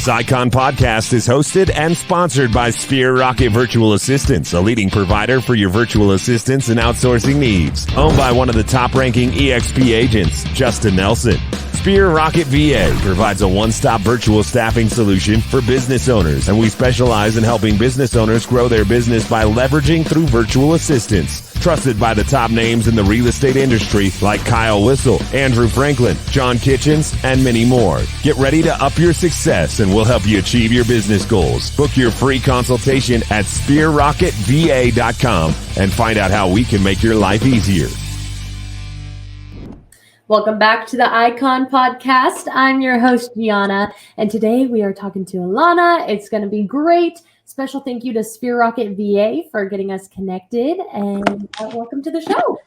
This Icon podcast is hosted and sponsored by Sphere Rocket Virtual Assistants, a leading provider for your virtual assistants and outsourcing needs. Owned by one of the top-ranking EXP agents, Justin Nelson. Sphere Rocket VA provides a one-stop virtual staffing solution for business owners, and we specialize in helping business owners grow their business by leveraging through virtual assistants. Trusted by the top names in the real estate industry like Kyle Whissel, Andrew Franklin, John Kitchens, and many more. Get ready to up your success and we'll help you achieve your business goals. Book your free consultation at sphererocketva.com and find out how we can make your life easier. Welcome back to the Icon Podcast. I'm your host, Gianna, and today we are talking to Alanna. It's going to be great. Special thank you to Sphere Rocket VA for getting us connected, and welcome to the show.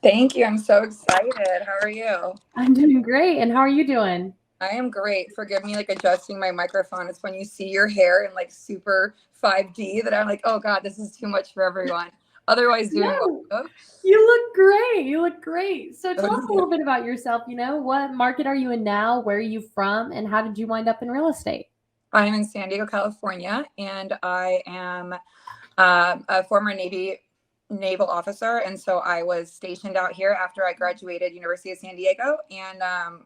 Thank you. I'm so excited. How are you? I'm doing great, and how are you doing? I am great. Forgive me, adjusting my microphone. It's when you see your hair in super 5D that I'm like, oh God, this is too much for everyone. Otherwise, doing well. You look great. You look great. So tell us a little bit about yourself. What market are you in now? Where are you from? And how did you wind up in real estate? I'm in San Diego, California, and I am a former naval officer. And so I was stationed out here after I graduated University of San Diego. And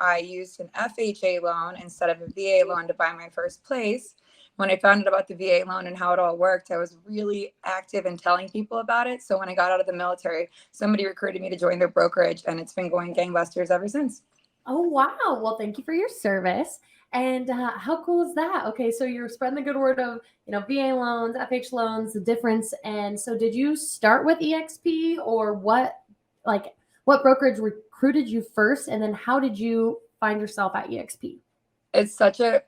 I used an FHA loan instead of a VA loan to buy my first place. When I found out about the VA loan and how it all worked, I was really active in telling people about it. So when I got out of the military, somebody recruited me to join their brokerage, and it's been going gangbusters ever since. Oh, wow. Well, thank you for your service. And how cool is that? Okay, so you're spreading the good word of, VA loans, FH loans, the difference. And so did you start with EXP, or what brokerage recruited you first? And then how did you find yourself at EXP? It's such a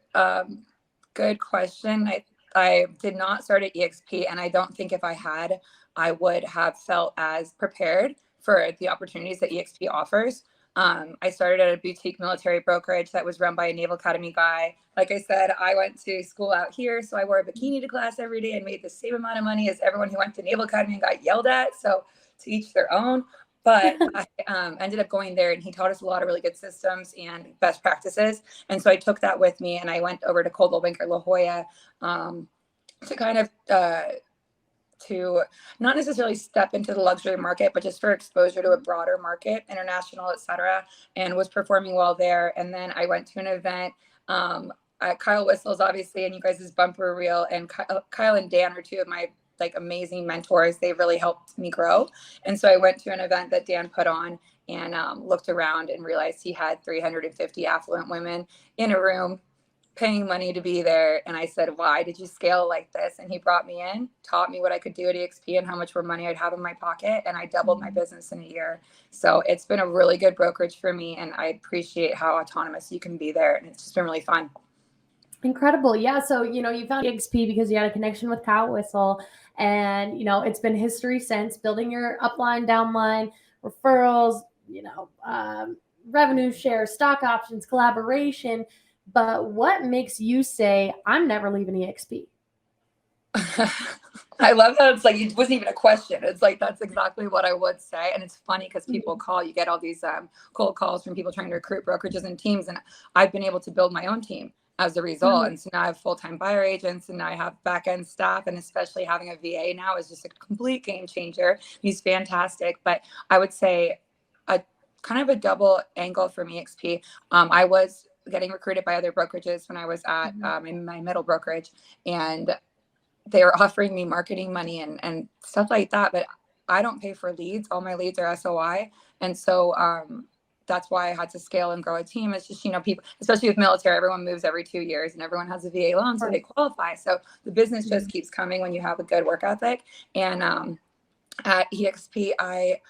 good question. I did not start at EXP, and I don't think if I had, I would have felt as prepared for the opportunities that EXP offers. I started at a boutique military brokerage that was run by a Naval Academy guy. Like I said, I went to school out here, so I wore a bikini to class every day and made the same amount of money as everyone who went to Naval Academy and got yelled at. So to each their own. But I ended up going there, and he taught us a lot of really good systems and best practices. And so I took that with me, and I went over to Coldwell Banker La Jolla to kind of to not necessarily step into the luxury market, but just for exposure to a broader market, international, et cetera, and was performing well there. And then I went to an event at Kyle Whistle's, obviously, and you guys' bumper reel, and Kyle and Dan are two of my amazing mentors. They really helped me grow. And so I went to an event that Dan put on and looked around and realized he had 350 affluent women in a room paying money to be there. And I said, why did you scale like this? And he brought me in, taught me what I could do at EXP and how much more money I'd have in my pocket. And I doubled my business in a year. So it's been a really good brokerage for me. And I appreciate how autonomous you can be there. And it's just been really fun. Incredible. Yeah. So, you found EXP because you had a connection with Kyle Whissel, and, it's been history since, building your upline, downline, referrals, revenue share, stock options, collaboration. But what makes you say, I'm never leaving EXP? I love how it's it wasn't even a question. It's that's exactly what I would say. And it's funny because people call, you get all these cold calls from people trying to recruit brokerages and teams. And I've been able to build my own team as a result. And so now I have full-time buyer agents, and now I have back-end staff, and especially having a VA now is just a complete game changer. He's fantastic. But I would say a kind of a double angle from EXP. I was getting recruited by other brokerages when I was at in my middle brokerage, and they were offering me marketing money and stuff like that. But I don't pay for leads. All my leads are SOI. And so that's why I had to scale and grow a team. It's just, people, especially with military, everyone moves every 2 years and everyone has a VA loan, so they qualify. So the business just keeps coming when you have a good work ethic. And at EXP, I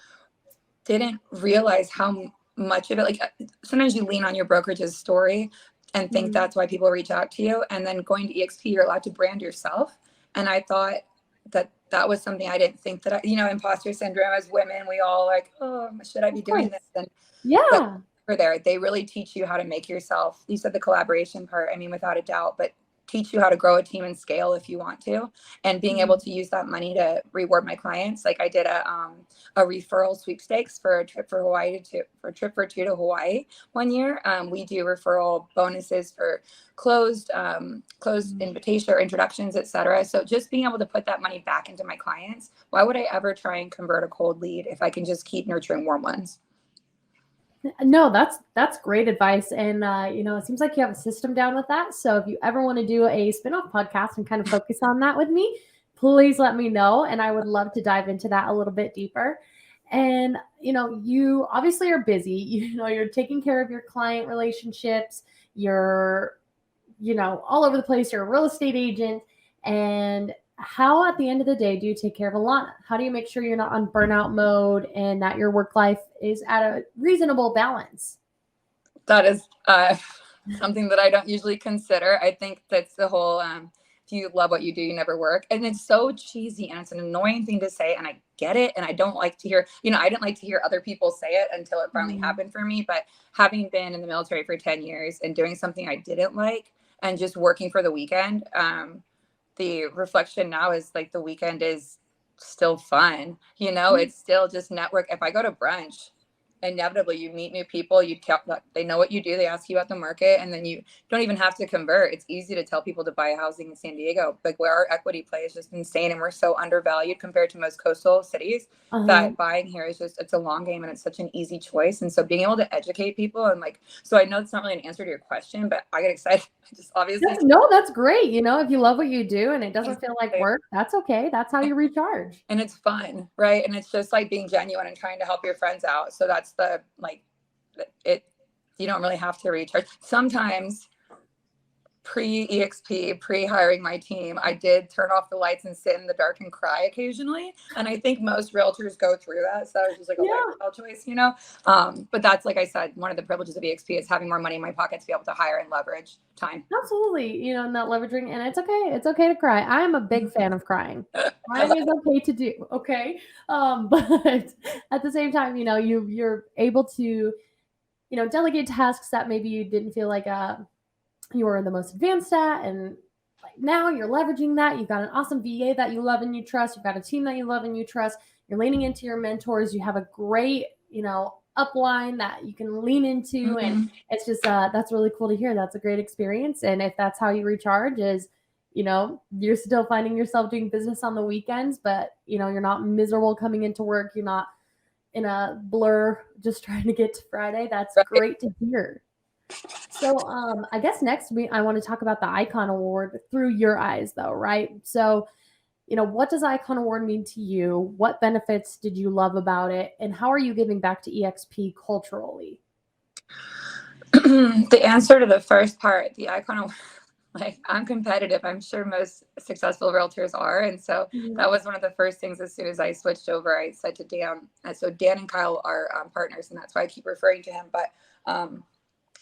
didn't realize how much of it, sometimes you lean on your brokerage's story and think that's why people reach out to you. And then going to EXP, you're allowed to brand yourself. And I thought that was something I didn't think that imposter syndrome as women, we all oh, should I be doing this? And for there, they really teach you how to make yourself. You said the collaboration part, without a doubt, but teach you how to grow a team and scale if you want to, and being able to use that money to reward my clients. Like I did a referral sweepstakes for a trip for two to Hawaii one year. We do referral bonuses for closed invitation or introductions, etc. So just being able to put that money back into my clients. Why would I ever try and convert a cold lead if I can just keep nurturing warm ones? No, that's great advice. And it seems like you have a system down with that. So if you ever want to do a spin-off podcast and kind of focus on that with me, please let me know. And I would love to dive into that a little bit deeper. And you obviously are busy. You're taking care of your client relationships. You're all over the place. You're a real estate agent. And how, at the end of the day, do you take care of Alanna? How do you make sure you're not on burnout mode and that your work life is at a reasonable balance? That is something that I don't usually consider. I think that's the whole, if you love what you do, you never work. And it's so cheesy and it's an annoying thing to say. And I get it. And I don't like to hear, I didn't like to hear other people say it until it finally happened for me. But having been in the military for 10 years and doing something I didn't like and just working for the weekend, the reflection now is like the weekend is still fun. It's still just network. If I go to brunch, inevitably you meet new people, they know what you do, they ask you about the market, and then you don't even have to convert. It's easy to tell people to buy housing in San Diego, like where our equity play is just insane, and we're so undervalued compared to most coastal cities that buying here is just, it's a long game and it's such an easy choice. And so being able to educate people and so I know it's not really an answer to your question, but I get excited. Just obviously no, that's great. If you love what you do and it doesn't feel like work, that's okay. That's how you recharge. And it's fun, right? And it's just like being genuine and trying to help your friends out. So that's you don't really have to recharge. Sometimes pre-EXP, pre-hiring my team, I did turn off the lights and sit in the dark and cry occasionally. And I think most realtors go through that. So that was just like a lifestyle choice, But that's, like I said, one of the privileges of EXP is having more money in my pocket to be able to hire and leverage time. Absolutely. And that leveraging, and it's okay. It's okay to cry. I am a big fan of crying. Crying is okay to do. Okay. But at the same time, you're able to, delegate tasks that maybe you didn't feel like, you were the most advanced at, and now you're leveraging that. You've got an awesome VA that you love and you trust. You've got a team that you love and you trust. You're leaning into your mentors. You have a great, upline that you can lean into. And it's just, that's really cool to hear. That's a great experience. And if that's how you recharge is, you're still finding yourself doing business on the weekends, but, you're not miserable coming into work. You're not in a blur just trying to get to Friday. That's great to hear. So I guess next I want to talk about the Icon Award through your eyes, though, right? So, what does Icon Award mean to you? What benefits did you love about it? And how are you giving back to EXP culturally? The answer to the first part, the Icon Award, I'm competitive. I'm sure most successful realtors are. And so that was one of the first things as soon as I switched over, I said to Dan, so Dan and Kyle are partners, and that's why I keep referring to him. But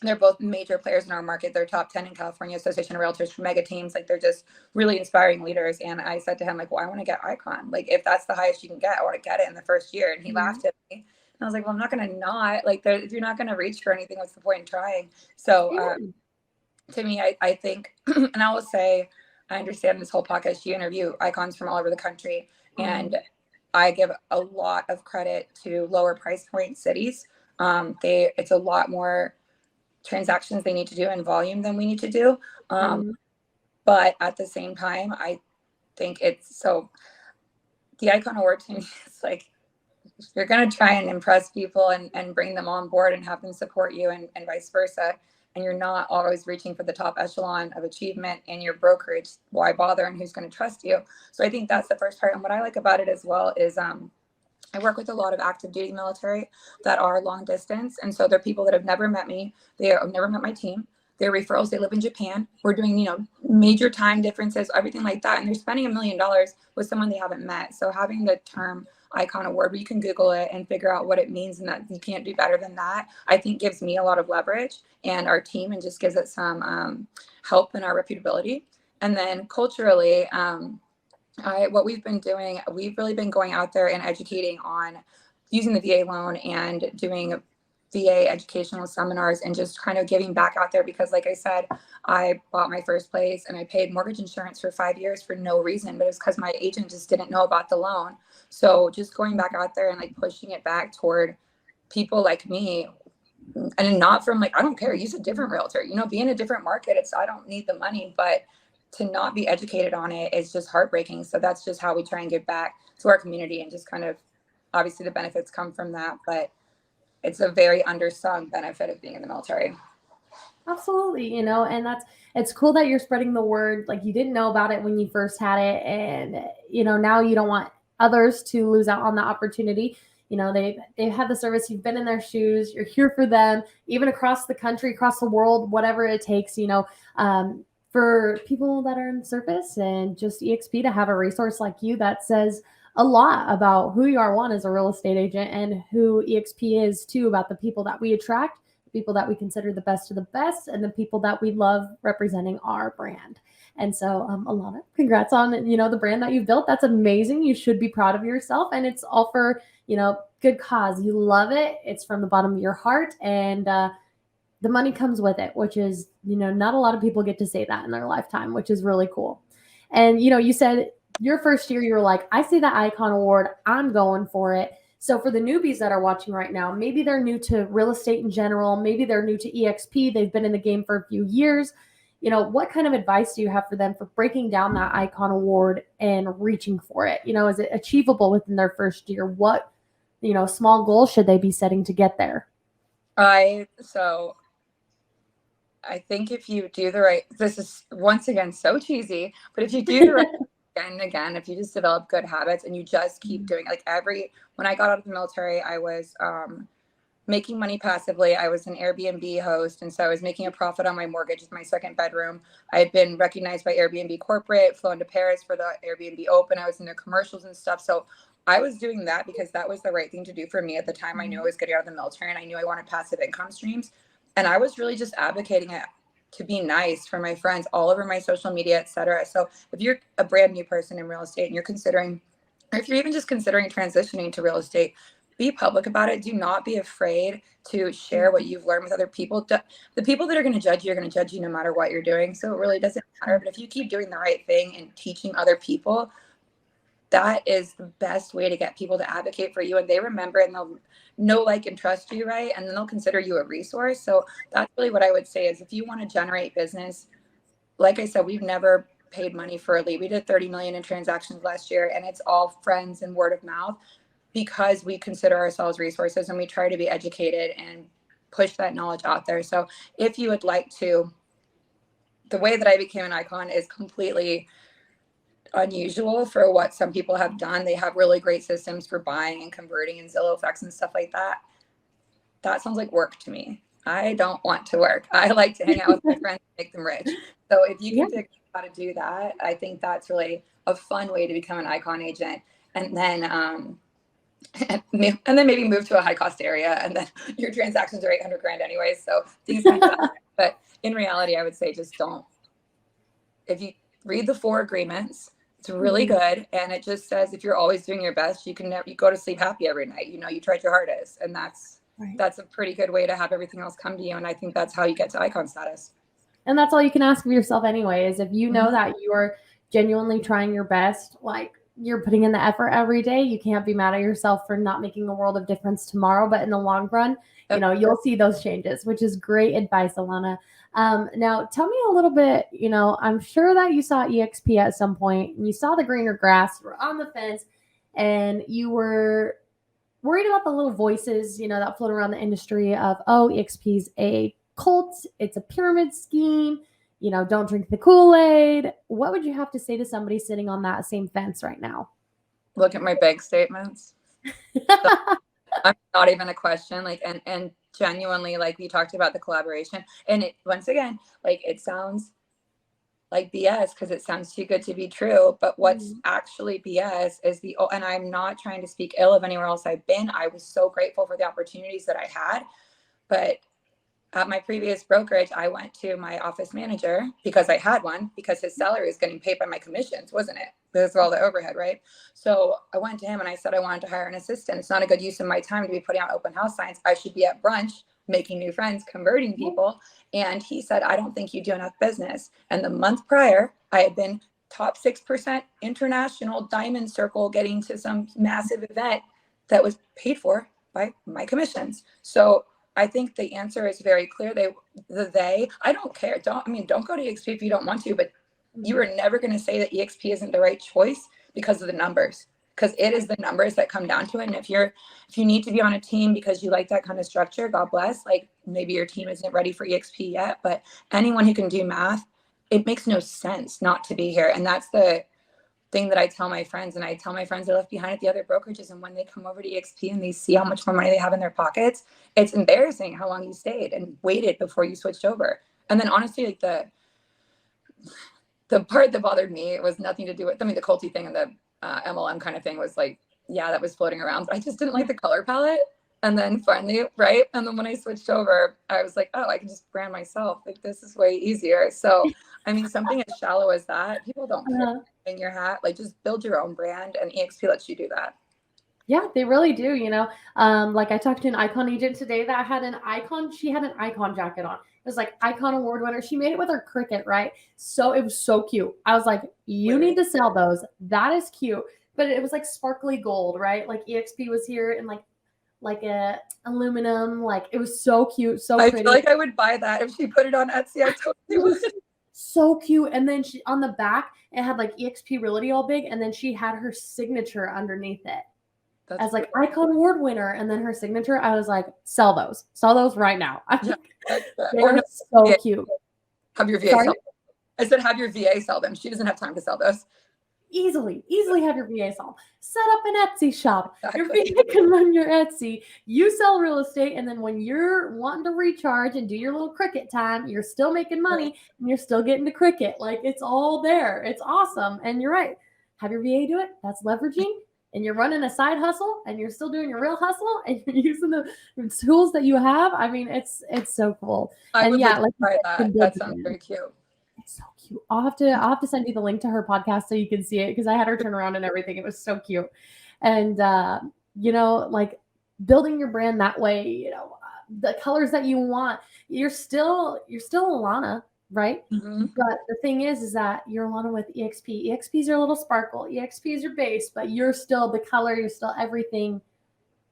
they're both major players in our market. They're top 10 in California Association of Realtors for mega teams. They're just really inspiring leaders. And I said to him, well, I want to get Icon. If that's the highest you can get, I want to get it in the first year. And he laughed at me. And I was like, well, I'm not going to not. If you're not going to reach for anything, what's the point in trying? So to me, I think, and I will say, I understand this whole podcast, you interview icons from all over the country. And I give a lot of credit to lower price point cities. It's a lot more transactions they need to do and volume than we need to do. But at the same time, I think the Icon Award to me is you're going to try and impress people and bring them on board and have them support you and vice versa. And you're not always reaching for the top echelon of achievement in your brokerage. Why bother, and who's going to trust you? So I think that's the first part. And what I like about it as well is, I work with a lot of active duty military that are long distance. And so they're people that have never met me. They have never met my team. They're referrals. They live in Japan. We're doing, major time differences, everything like that. And they're spending $1 million with someone they haven't met. So having the term Icon Award, where you can Google it and figure out what it means and that you can't do better than that, I think gives me a lot of leverage and our team, and just gives it some help in our reputability. And then culturally, what we've been doing, we've really been going out there and educating on using the VA loan and doing VA educational seminars and just kind of giving back out there, because like I said, I bought my first place and I paid mortgage insurance for 5 years for no reason, but it was because my agent just didn't know about the loan. So just going back out there and like pushing it back toward people like me, and not from like, I don't care, use a different realtor, you know, be in a different market. I don't need the money, but to not be educated on it is just heartbreaking. So that's just how we try and give back to our community, and just kind of, obviously the benefits come from that, but it's a very undersung benefit of being in the military. Absolutely, and it's cool that you're spreading the word. Like, you didn't know about it when you first had it, and now you don't want others to lose out on the opportunity. They've had the service, you've been in their shoes, you're here for them, even across the country, across the world, whatever it takes, for people that are in service, and just EXP to have a resource like you that says a lot about who you are, one, as a real estate agent, and who EXP is, two, about the people that we attract, the people that we consider the best of the best, and the people that we love representing our brand. And so, Alanna, congrats on, the brand that you've built. That's amazing. You should be proud of yourself. And it's all for, good cause. You love it. It's from the bottom of your heart. And the money comes with it, which is, not a lot of people get to say that in their lifetime, which is really cool. And, you said your first year, you were like, I see the Icon Award, I'm going for it. So for the newbies that are watching right now, maybe they're new to real estate in general, maybe they're new to EXP, they've been in the game for a few years. What kind of advice do you have for them for breaking down that Icon Award and reaching for it? Is it achievable within their first year? What, small goals should they be setting to get there? So I think if you do the right, this is once again so cheesy, but if you do the right again and again, if you just develop good habits and you just keep doing it, like when I got out of the military, I was making money passively. I was an Airbnb host, and so I was making a profit on my mortgage with my second bedroom. I had been recognized by Airbnb corporate, flown to Paris for the Airbnb Open. I was in the commercials and stuff. So I was doing that because that was the right thing to do for me at the time. I knew I was getting out of the military, and I knew I wanted passive income streams. And I was really just advocating it to be nice for my friends all over my social media, et cetera. So if you're a brand new person in real estate and you're considering, or if you're even just considering transitioning to real estate, be public about it. Do not be afraid to share what you've learned with other people. The people that are going to judge you are going to judge you no matter what you're doing. So it really doesn't matter. But if you keep doing the right thing and teaching other people, that is the best way to get people to advocate for you. And they remember, and they'll know, like, and trust you, right? And then they'll consider you a resource. So that's really what I would say is, if you want to generate business, like I said, we've never paid money for a lead. We did 30 million in transactions last year, and it's all friends and word of mouth, because we consider ourselves resources and we try to be educated and push that knowledge out there. So if you would like to, the way that I became an icon is completely unusual for what some people have done. They have really great systems for buying and converting and Zillow effects and stuff like that. That sounds like work to me. I don't want to work. I like to hang out with my friends and make them rich. So if you can figure out how to do that, I think that's really a fun way to become an icon agent. And then maybe move to a high cost area, and then your transactions are 800 grand anyways. So things like that. But in reality, I would say just don't. If you read the 4 agreements, it's really good. And it just says, if you're always doing your best, you go to sleep happy every night. You tried your hardest, and that's a pretty good way to have everything else come to you. And I think that's how you get to icon status. And that's all you can ask of yourself anyway, is if you know that you are genuinely trying your best, like, you're putting in the effort every day, you can't be mad at yourself for not making a world of difference tomorrow. But in the long run, you'll see those changes, which is great advice, Alanna. Now tell me a little bit, I'm sure that you saw EXP at some point, and you saw the greener grass, you were on the fence, and you were worried about the little voices, that float around the industry of, oh, EXP's a cult, it's a pyramid scheme, don't drink the Kool-Aid. What would you have to say to somebody sitting on that same fence right now? Look at my bank statements. I'm not even a question. Like, and genuinely, like, we talked about the collaboration, and it, once again, like, it sounds like BS because it sounds too good to be true. But what's actually BS is and I'm not trying to speak ill of anywhere else I've been. I was so grateful for the opportunities that I had, but at my previous brokerage, I went to my office manager because I had one, because his salary was getting paid by my commissions, wasn't it? Because of all the overhead, right? So I went to him and I said, I wanted to hire an assistant. It's not a good use of my time to be putting out open house signs. I should be at brunch, making new friends, converting people. And he said, I don't think you do enough business. And the month prior, I had been top 6% international diamond circle, getting to some massive event that was paid for by my commissions. So I think the answer is very clear. I don't care. Don't go to EXP if you don't want to, but you are never going to say that EXP isn't the right choice because of the numbers, because it is the numbers that come down to it. And if you need to be on a team because you like that kind of structure, God bless, like maybe your team isn't ready for EXP yet, but anyone who can do math, it makes no sense not to be here. And that's the thing that I tell my friends, and I tell my friends I left behind at the other brokerages. And when they come over to EXP and they see how much more money they have in their pockets, it's embarrassing how long you stayed and waited before you switched over. And then honestly, like the part that bothered me, it was nothing to do with, the Colty thing and the MLM kind of thing was like, yeah, that was floating around, but I just didn't like the color palette. And then finally, right? And then when I switched over, I was like, oh, I can just brand myself. Like, this is way easier. So, something as shallow as that, people don't care in your hat. Like, just build your own brand, and EXP lets you do that. Yeah, they really do. Like I talked to an icon agent today that had she had an icon jacket on. It was like icon award winner. She made it with her Cricut, right? So it was so cute. I was like, you need to sell those. That is cute. But it was like sparkly gold, right? Like EXP was here in like a aluminum, like it was so cute, so pretty. I feel like I would buy that if she put it on Etsy. I totally would. So cute. And then she, on the back, it had like EXP Realty all big, and then she had her signature underneath it. That's as like icon award winner, and then her signature. I was like, sell those right now. Yeah, they're so cute. Have your VA sell them. I said have your VA sell them. She doesn't have time to sell those. Easily have your VA sell. Set up an Etsy shop. Exactly. Your VA can run your Etsy. You sell real estate, and then when you're wanting to recharge and do your little Cricut time, you're still making money and you're still getting to Cricut. Like, it's all there. It's awesome. And you're right. Have your VA do it. That's leveraging. And you're running a side hustle, and you're still doing your real hustle, and you're using the tools that you have. It's so cool. I would like to try that. That sounds very cute. It's so cute. I'll have to send you the link to her podcast so you can see it, because I had her turn around and everything. It was so cute. And like building your brand that way, the colors that you want, you're still Alanna, right? Mm-hmm. But the thing is that you're Alanna with EXP. EXP is your little sparkle. EXP is your base, but you're still the color. You're still everything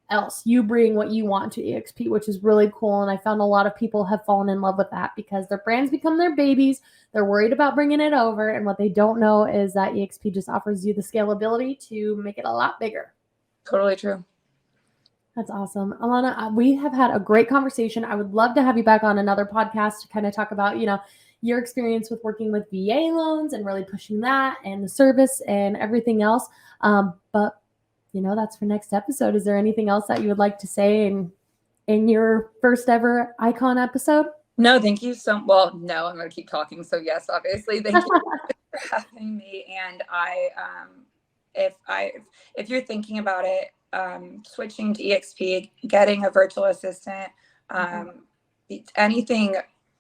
else. You bring what you want to EXP, which is really cool. And I found a lot of people have fallen in love with that because their brands become their babies. They're worried about bringing it over. And what they don't know is that EXP just offers you the scalability to make it a lot bigger. Totally true. That's awesome. Alanna, we have had a great conversation. I would love to have you back on another podcast to kind of talk about, your experience with working with VA loans and really pushing that and the service and everything else. But that's for next episode. Is there anything else that you would like to say in your first ever Icon episode? No, thank you no, I'm going to keep talking. So yes, obviously, thank you for having me. And if you're thinking about it, switching to EXP, getting a virtual assistant, anything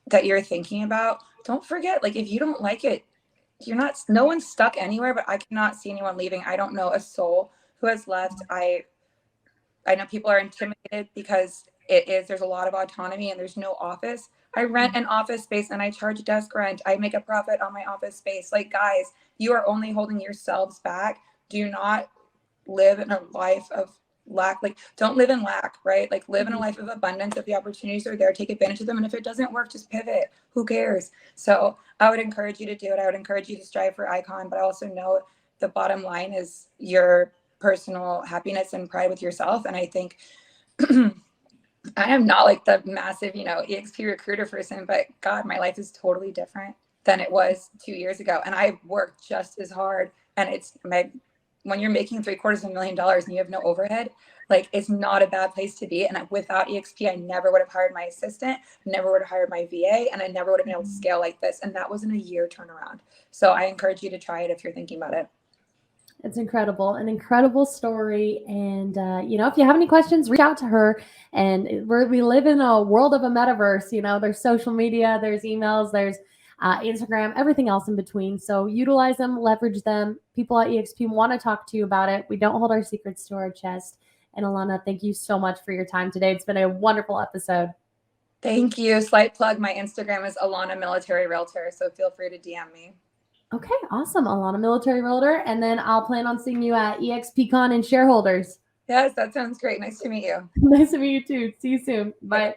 that you're thinking about, don't forget, like, if you don't like it, no one's stuck anywhere, but I cannot see anyone leaving. I don't know a soul who has left. I know people are intimidated because there's a lot of autonomy and there's no office. I rent an office space and I charge desk rent. I make a profit on my office space. Like, guys, you are only holding yourselves back. Do not live in a life of lack. Like, don't live in lack, right? Like, live in a life of abundance. If the opportunities are there, take advantage of them. And if it doesn't work, just pivot. Who cares? So I would encourage you to do it. I would encourage you to strive for Icon, but I also know the bottom line is your personal happiness and pride with yourself. And I think I am not like the massive, EXP recruiter person, but God, my life is totally different than it was 2 years ago. And I worked just as hard. And when you're making $750,000 and you have no overhead, like, it's not a bad place to be. And without EXP, I never would have hired my assistant, never would have hired my VA, and I never would have been able to scale like this. And that wasn't a year turnaround. So I encourage you to try it if you're thinking about it. It's incredible, an incredible story. And, if you have any questions, reach out to her. And we live in a world of a metaverse. There's social media, there's emails, there's Instagram, everything else in between. So utilize them, leverage them. People at EXP want to talk to you about it. We don't hold our secrets to our chest. And Alanna, thank you so much for your time today. It's been a wonderful episode. Thank you. Slight plug. My Instagram is Alanna Military Realtor. So feel free to DM me. Okay, awesome. Alanna Military Realtor. And then I'll plan on seeing you at EXPCon and Shareholders. Yes, that sounds great. Nice to meet you. Nice to meet you too. See you soon. Bye.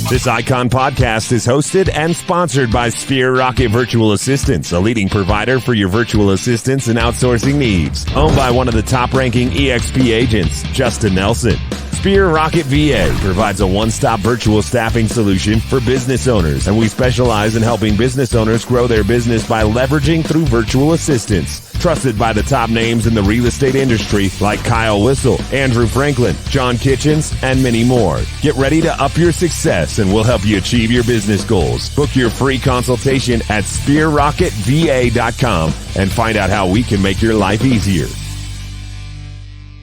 This Icon podcast is hosted and sponsored by Sphere Rocket Virtual Assistants, a leading provider for your virtual assistants and outsourcing needs. Owned by one of the top-ranking EXP agents, Justin Nelson. Sphere Rocket VA provides a one-stop virtual staffing solution for business owners, and we specialize in helping business owners grow their business by leveraging through virtual assistants. Trusted by the top names in the real estate industry like Kyle Whistle, Andrew Franklin, John Kitchens, and many more. Get ready to up your success and we'll help you achieve your business goals. Book your free consultation at sphererocketva.com and find out how we can make your life easier.